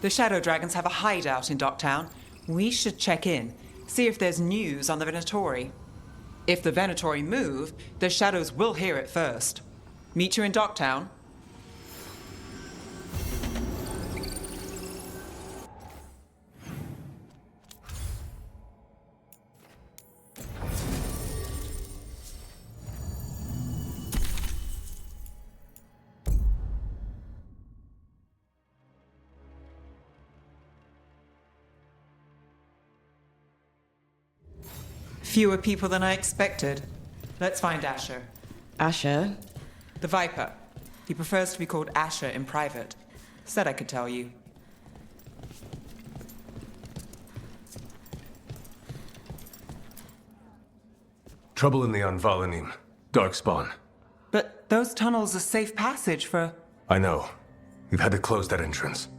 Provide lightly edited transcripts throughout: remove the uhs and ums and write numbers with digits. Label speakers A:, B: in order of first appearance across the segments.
A: The Shadow Dragons have a hideout in Docktown. We should check in, see if there's news on the Venatori. If the Venatori move, the Shadows will hear it first. Meet you in Docktown. Fewer people than I expected. Let's find Asher.
B: Asher?
A: The Viper. He prefers to be called Asher in private. Said I could tell you.
C: Trouble in the Anvalanim. Darkspawn.
A: But those tunnels are safe passage for...
C: I know. We've had to close that entrance.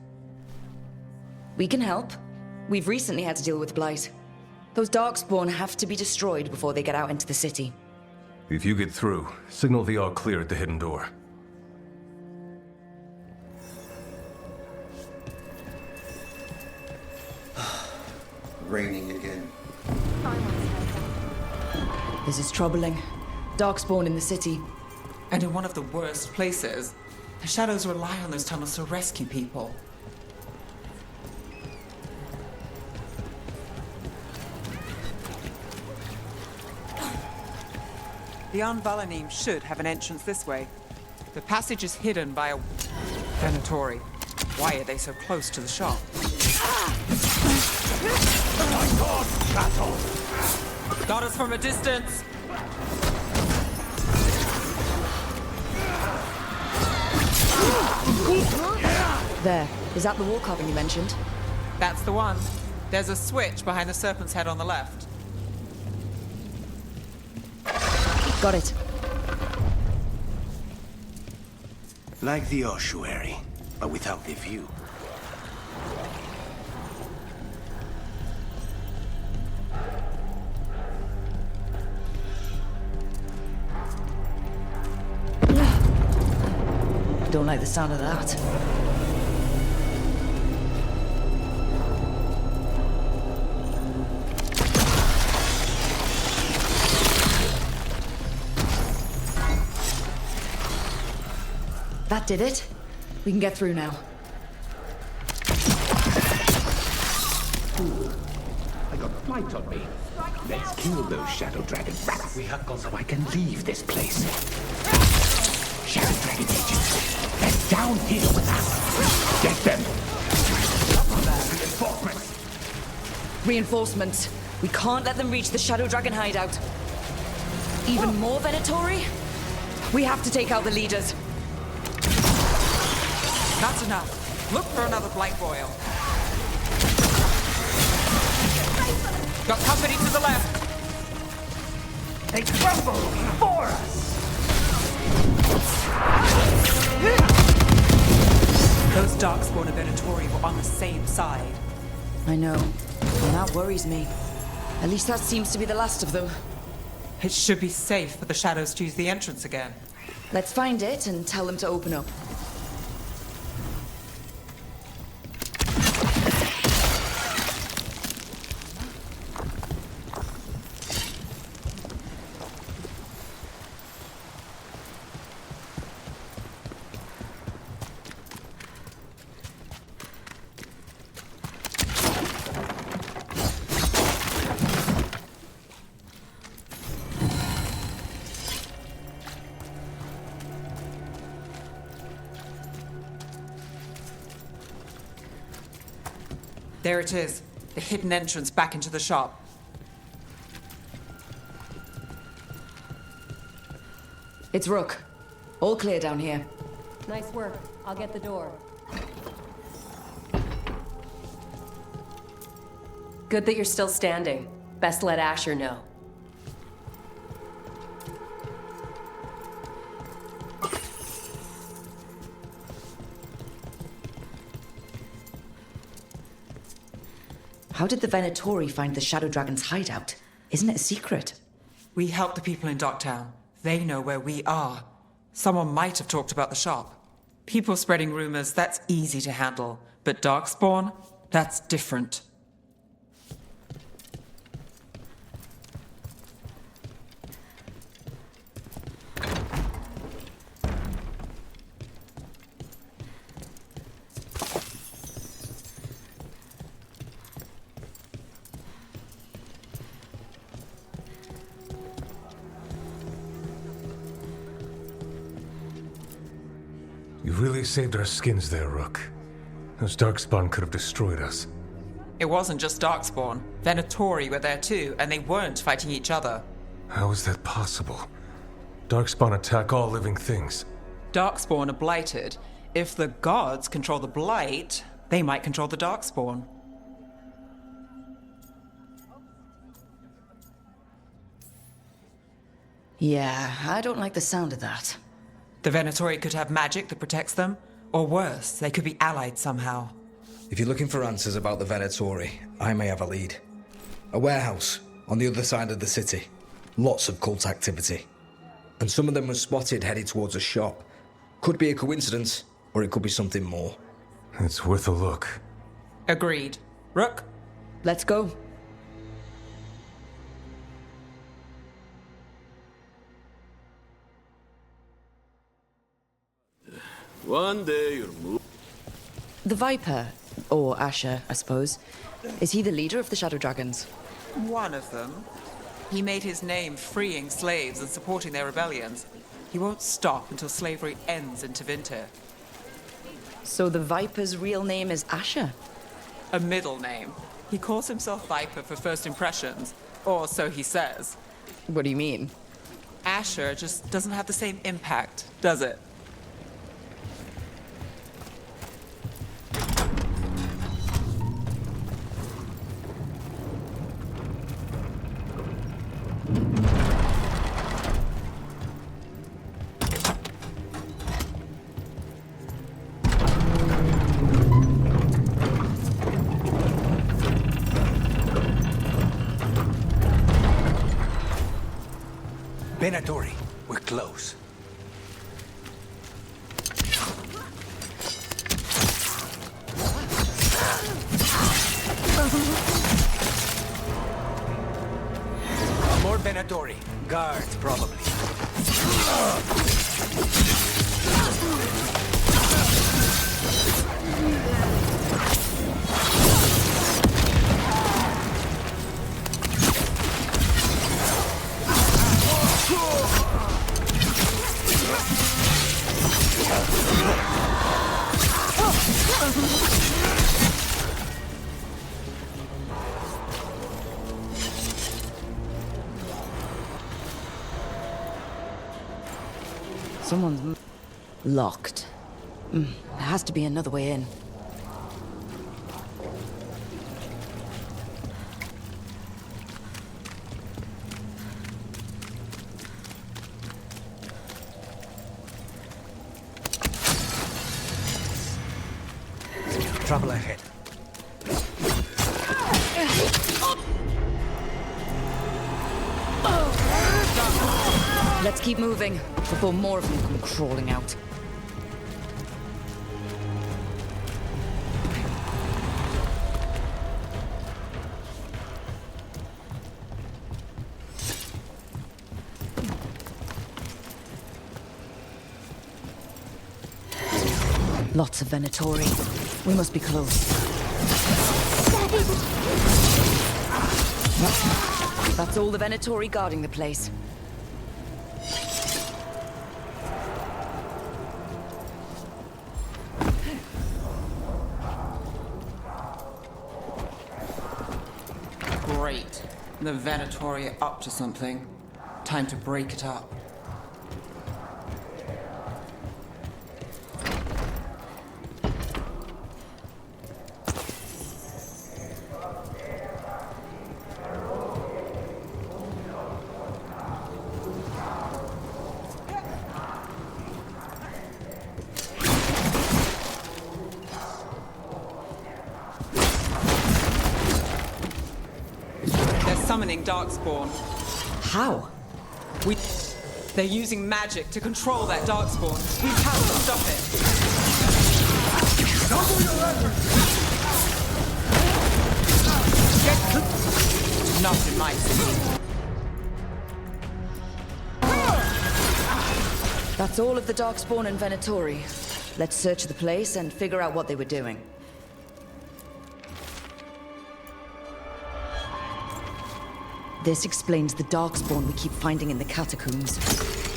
B: We can help. We've recently had to deal with Blight. Those Darkspawn have to be destroyed before they get out into the city.
C: If you get through, signal the all clear at the hidden door.
D: Raining again.
B: This is troubling. Darkspawn in the city.
A: And in one of the worst places. The Shadows rely on those tunnels to rescue people. The Anvalanim should have an entrance this way. The passage is hidden by a Venatori. Why are they so close to the shop?
C: My God, battle!
A: Got us from a distance!
B: There. Is that the wall carving you mentioned?
A: That's the one. There's a switch behind the serpent's head on the left.
B: Got it.
D: Like the ossuary, but without the view.
B: Don't like the sound of that. That did it. We can get through now.
E: I got Blight on me. Let's kill those Shadow Dragon rats so I can leave this place. Shadow Dragon agents, they're down here with us. Get them. Reinforcements.
B: Reinforcements. We can't let them reach the Shadow Dragon hideout. Even more Venatori? We have to take out the leaders.
A: That's enough. Look for another Blight Boil. Got company to the left.
E: They crumble before us.
A: Those Darkspawn and Venatori were on the same side.
B: I know. And that worries me. At least that seems to be the last of them.
A: It should be safe for the Shadows to use the entrance again.
B: Let's find it and tell them to open up.
A: There it is, the hidden entrance back into the shop.
B: It's Rook. All clear down here.
F: Nice work. I'll get the door. Good that you're still standing. Best let Asher know.
B: How did the Venatori find the Shadow Dragon's hideout? Isn't it a secret?
A: We help the people in Docktown. They know where we are. Someone might have talked about the shop. People spreading rumors, that's easy to handle. But Darkspawn? That's different.
C: You really saved our skins there, Rook. Those Darkspawn could have destroyed us.
A: It wasn't just Darkspawn. Venatori were there too, and they weren't fighting each other.
C: How is that possible? Darkspawn attack all living things.
A: Darkspawn are blighted. If the gods control the blight, they might control the Darkspawn.
B: Yeah, I don't like the sound of that.
A: The Venatori could have magic that protects them, or worse, they could be allied somehow.
G: If you're looking for answers about the Venatori, I may have a lead. A warehouse on the other side of the city. Lots of cult activity. And some of them were spotted headed towards a shop. Could be a coincidence, or it could be something more.
C: It's worth a look.
A: Agreed. Rook?
B: Let's go.
D: One day you'll move.
B: The Viper, or Asher, I suppose. Is he the leader of the Shadow Dragons?
A: One of them. He made his name freeing slaves and supporting their rebellions. He won't stop until slavery ends in Tevinter.
B: So the Viper's real name is Asher?
A: A middle name. He calls himself Viper for first impressions, or so he says.
B: What do you mean?
A: Asher just doesn't have the same impact, does it?
D: Venatori, we're close. More Venatori. Guards, probably.
B: Someone's locked. There has to be another way in.
D: Trouble ahead.
B: Let's keep moving before more of them come crawling out. Lots of Venatori. We must be close. That's all the Venatori guarding the place.
A: Great. The Venatori are up to something. Time to break it up. Summoning Darkspawn.
B: How?
A: They're using magic to control that Darkspawn. We have to stop it. Not in my city.
B: That's all of the Darkspawn and Venatori. Let's search the place and figure out what they were doing. This explains the Darkspawn we keep finding in the catacombs.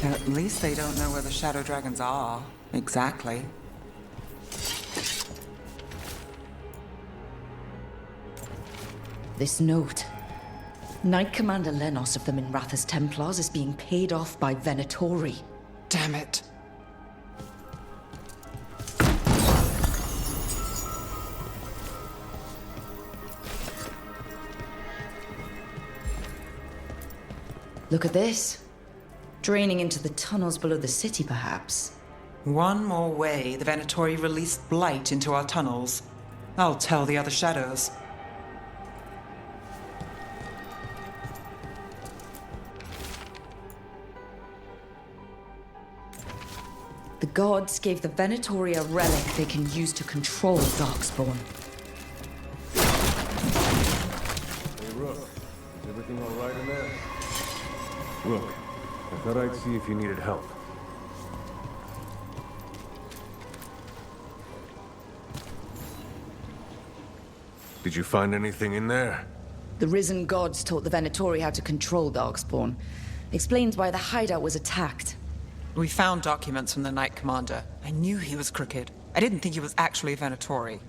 A: At least they don't know where the Shadow Dragons are. Exactly.
B: This note. Knight Commander Lenos of the Minrathous Templars is being paid off by Venatori.
A: Damn it.
B: Look at this. Draining into the tunnels below the city, perhaps.
A: One more way the Venatori released blight into our tunnels. I'll tell the other shadows.
B: The gods gave the Venatori a relic they can use to control Darkspawn.
C: Hey, Rook. Is everything all right in there? Rook, I thought I'd see if you needed help. Did you find anything in there?
B: The risen gods taught the Venatori how to control Darkspawn. Explains why the hideout was attacked.
A: We found documents from the Knight Commander. I knew he was crooked. I didn't think he was actually a Venatori.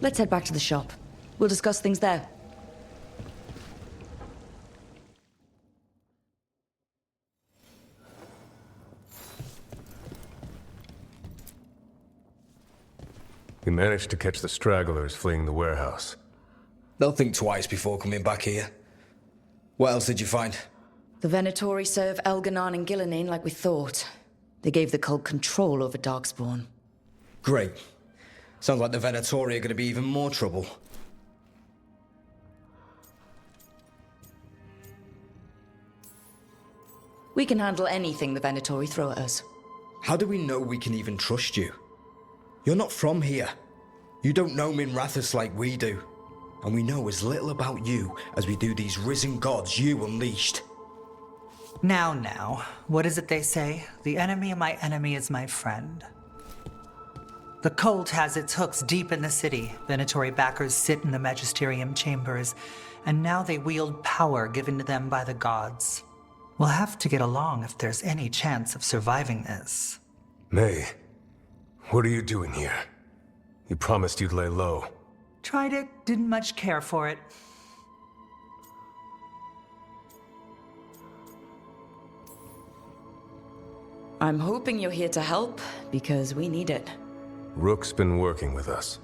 B: Let's head back to the shop. We'll discuss things there.
C: We managed to catch the stragglers fleeing the warehouse.
G: They'll think twice before coming back here. What else did you find?
B: The Venatori serve Elganon and Gillinane like we thought. They gave the cult control over Darkspawn.
G: Great. Sounds like the Venatori are going to be even more trouble.
B: We can handle anything the Venatori throw at us.
G: How do we know we can even trust you? You're not from here. You don't know Minrathous like we do. And we know as little about you as we do these risen gods you unleashed.
H: Now, what is it they say? The enemy of my enemy is my friend. The cult has its hooks deep in the city. Venatori backers sit in the magisterium chambers, and now they wield power given to them by the gods. We'll have to get along if there's any chance of surviving this.
C: May, what are you doing here? You promised you'd lay low.
H: Tried it, didn't much care for it.
B: I'm hoping you're here to help, because we need it.
C: Rook's been working with us.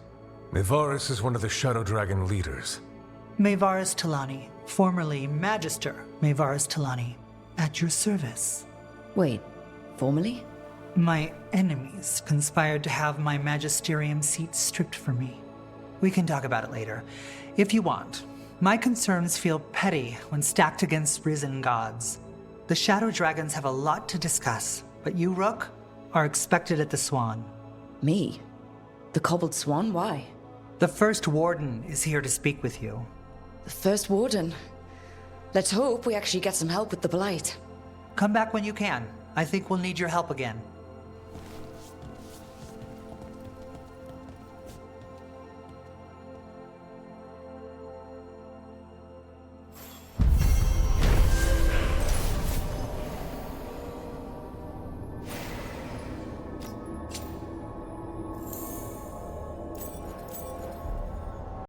C: Mevaris is one of the Shadow Dragon leaders.
H: Mevaris Talani, formerly Magister Mevaris Talani, at your service.
B: Wait, formally?
H: My enemies conspired to have my magisterium seat stripped from me. We can talk about it later, if you want. My concerns feel petty when stacked against risen gods. The Shadow Dragons have a lot to discuss, but you, Rook, are expected at the Swan.
B: Me? The Cobbled Swan? Why?
H: The First Warden is here to speak with you.
B: The First Warden? Let's hope we actually get some help with the Blight.
H: Come back when you can. I think we'll need your help again.